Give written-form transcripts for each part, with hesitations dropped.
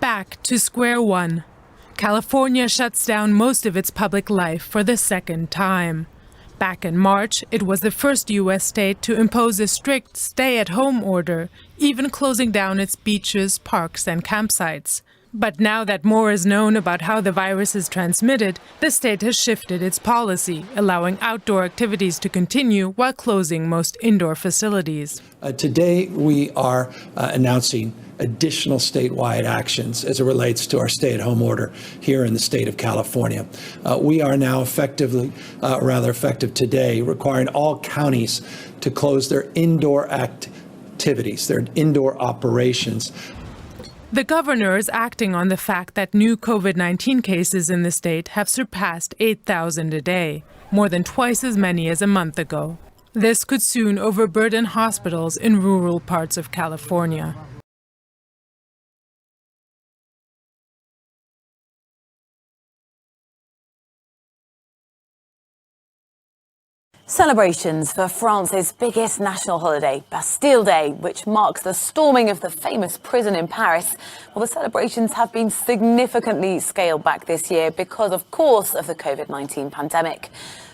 Back to square one. California shuts down most of its public life for the second time. Back in March, it was the first U.S. state to impose a strict stay-at-home order, even closing down its beaches, parks, and campsites. But now that more is known about how the virus is transmitted, the state has shifted its policy, allowing outdoor activities to continue while closing most indoor facilities. Today, we are announcing additional statewide actions as it relates to our stay-at-home order here in the state of California. We are now effective today, requiring all counties to close their indoor activities, their indoor operations. The governor is acting on the fact that new COVID-19 cases in the state have surpassed 8,000 a day, more than twice as many as a month ago. This could soon overburden hospitals in rural parts of California. Celebrations for France's biggest national holiday, Bastille Day, which marks the storming of the famous prison in Paris. Well, the celebrations have been significantly scaled back this year because, of course, of the COVID-19 pandemic.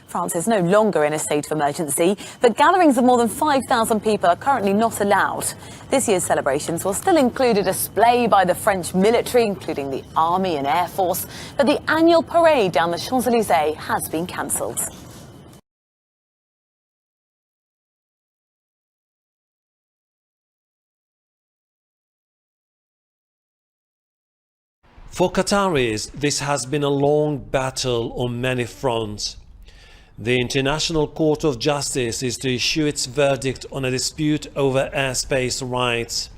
France is no longer in a state of emergency, but gatherings of more than 5,000 people are currently not allowed. This year's celebrations will still include a display by the French military, including the Army and Air Force, but the annual parade down the Champs-Élysées has been cancelled. For Qataris, this has been a long battle on many fronts. The International Court of Justice is to issue its verdict on a dispute over airspace rights.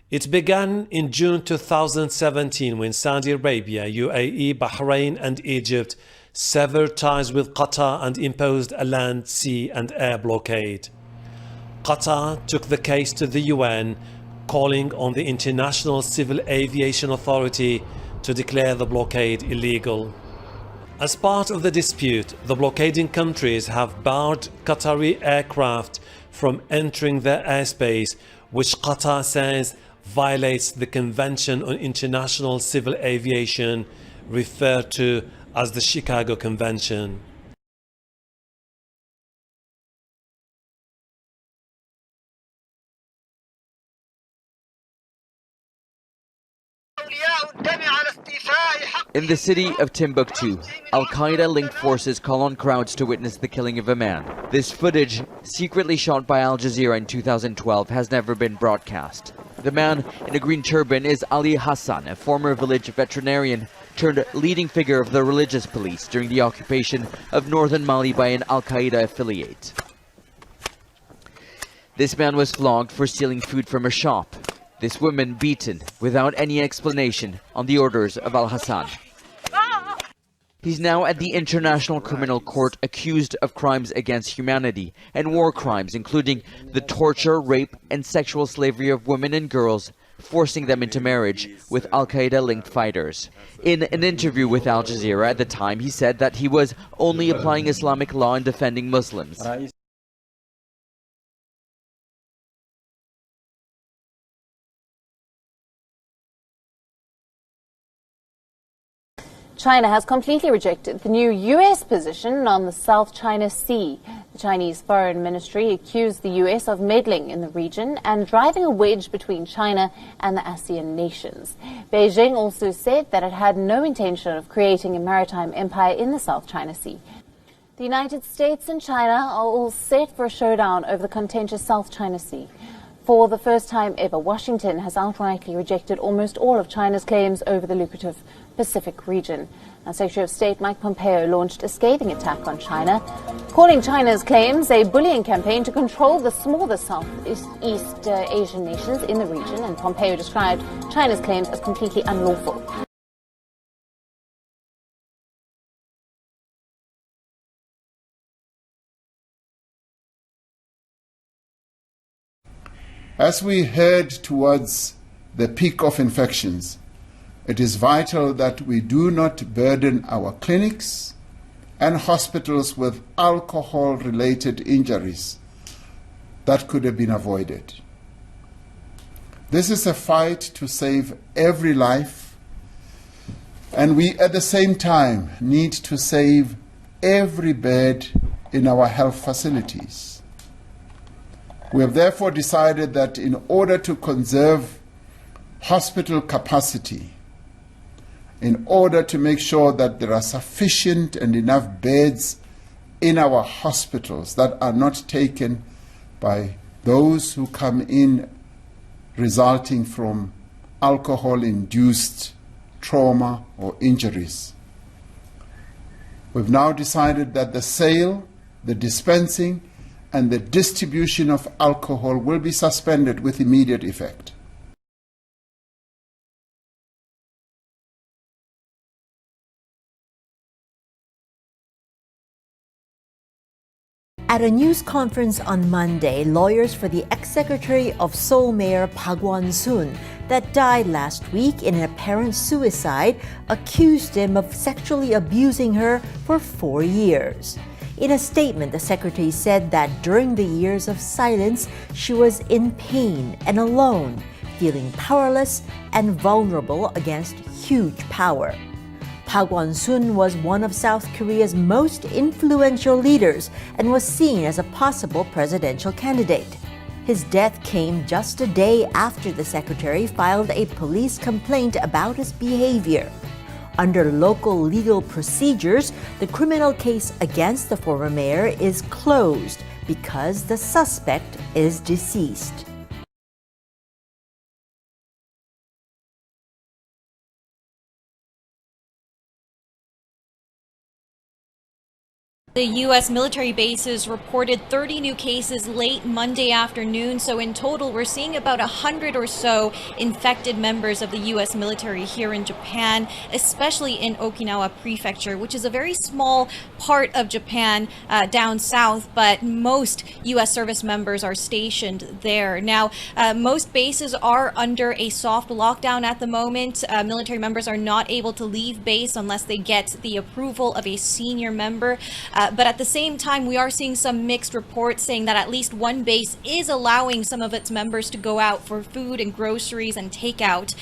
It began in June 2017 when Saudi Arabia, UAE, Bahrain and Egypt severed ties with Qatar and imposed a land, sea and air blockade. Qatar took the case to the UN, calling on the International Civil Aviation Authority to declare the blockade illegal. As part of the dispute, the blockading countries have barred Qatari aircraft from entering their airspace, which Qatar says violates the Convention on International Civil Aviation, referred to as the Chicago Convention. In the city of Timbuktu, Al-Qaeda-linked forces call on crowds to witness the killing of a man. This footage, secretly shot by Al Jazeera in 2012, has never been broadcast. The man in a green turban is Ali Hassan, a former village veterinarian turned leading figure of the religious police during the occupation of northern Mali by an Al-Qaeda affiliate. This man was flogged for stealing food from a shop. This woman beaten without any explanation on the orders of Al-Hassan. He's now at the International Criminal Court accused of crimes against humanity and war crimes, including the torture, rape and sexual slavery of women and girls, forcing them into marriage with Al-Qaeda-linked fighters. In an interview with Al Jazeera at the time, he said that he was only applying Islamic law and defending Muslims. China has completely rejected the new U.S. position on the South China Sea. The Chinese Foreign Ministry accused the U.S. of meddling in the region and driving a wedge between China and the ASEAN nations. Beijing also said that it had no intention of creating a maritime empire in the South China Sea. The United States and China are all set for a showdown over the contentious South China Sea. For the first time ever, Washington has outrightly rejected almost all of China's claims over the lucrative Pacific region. Now, Secretary of State Mike Pompeo launched a scathing attack on China, calling China's claims a bullying campaign to control the smaller Southeast Asian nations in the region, and Pompeo described China's claims as completely unlawful. As we head towards the peak of infections, it is vital that we do not burden our clinics and hospitals with alcohol-related injuries that could have been avoided. This is a fight to save every life, and we at the same time need to save every bed in our health facilities. We have therefore decided that in order to conserve hospital capacity, in order to make sure that there are sufficient and enough beds in our hospitals that are not taken by those who come in resulting from alcohol-induced trauma or injuries. We've now decided that the sale, the dispensing, and the distribution of alcohol will be suspended with immediate effect. At a news conference on Monday, lawyers for the ex-secretary of Seoul Mayor Park Won-soon, that died last week in an apparent suicide, accused him of sexually abusing her for 4 years. In a statement, the secretary said that during the years of silence, she was in pain and alone, feeling powerless and vulnerable against huge power. Park Won-soon was one of South Korea's most influential leaders and was seen as a possible presidential candidate. His death came just a day after the secretary filed a police complaint about his behavior. Under local legal procedures, the criminal case against the former mayor is closed because the suspect is deceased. The U.S. military bases reported 30 new cases late Monday afternoon. So in total, we're seeing about 100 or so infected members of the U.S. military here in Japan, especially in Okinawa Prefecture, which is a very small part of Japan down south, but most U.S. service members are stationed there. Now, most bases are under a soft lockdown at the moment. Military members are not able to leave base unless they get the approval of a senior member. But at the same time, we are seeing some mixed reports saying that at least one base is allowing some of its members to go out for food and groceries and takeout,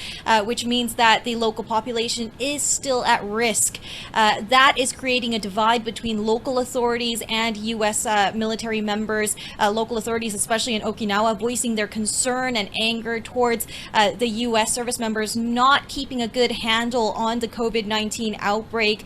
which means that the local population is still at risk. That is creating a divide between local authorities and U.S. Military members. Local authorities, especially in Okinawa, voicing their concern and anger towards the U.S. service members not keeping a good handle on the COVID-19 outbreak.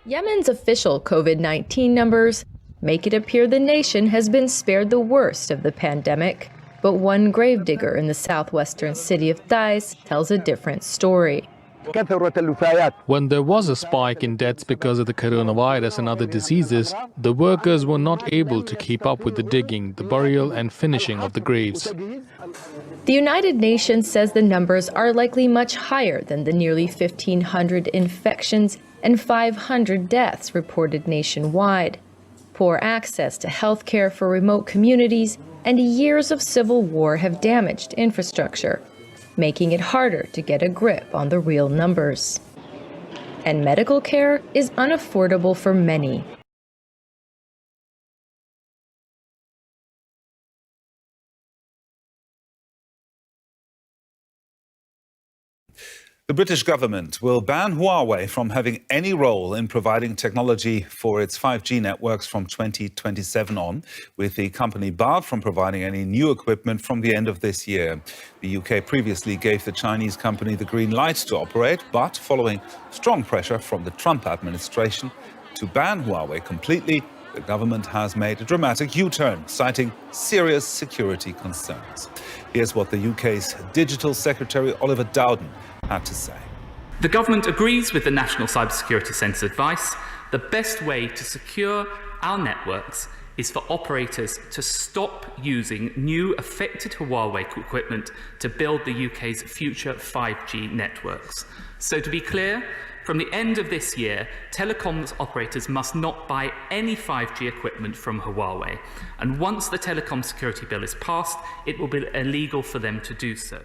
Yemen's official COVID-19 numbers make it appear the nation has been spared the worst of the pandemic. But one gravedigger in the southwestern city of Taiz tells a different story. When there was a spike in deaths because of the coronavirus and other diseases, the workers were not able to keep up with the digging, the burial and finishing of the graves. The United Nations says the numbers are likely much higher than the nearly 1,500 infections and 500 deaths reported nationwide. Poor access to health care for remote communities and years of civil war have damaged infrastructure, making it harder to get a grip on the real numbers. And medical care is unaffordable for many. The British government will ban Huawei from having any role in providing technology for its 5G networks from 2027 on, with the company barred from providing any new equipment from the end of this year. The UK previously gave the Chinese company the green light to operate, but following strong pressure from the Trump administration to ban Huawei completely, the government has made a dramatic U-turn, citing serious security concerns. Here's what the UK's Digital Secretary Oliver Dowden had to say. The government agrees with the National Cybersecurity Centre's advice. The best way to secure our networks is for operators to stop using new affected Huawei equipment to build the UK's future 5G networks. So to be clear, from the end of this year, telecoms operators must not buy any 5G equipment from Huawei. And once the telecom security bill is passed, it will be illegal for them to do so.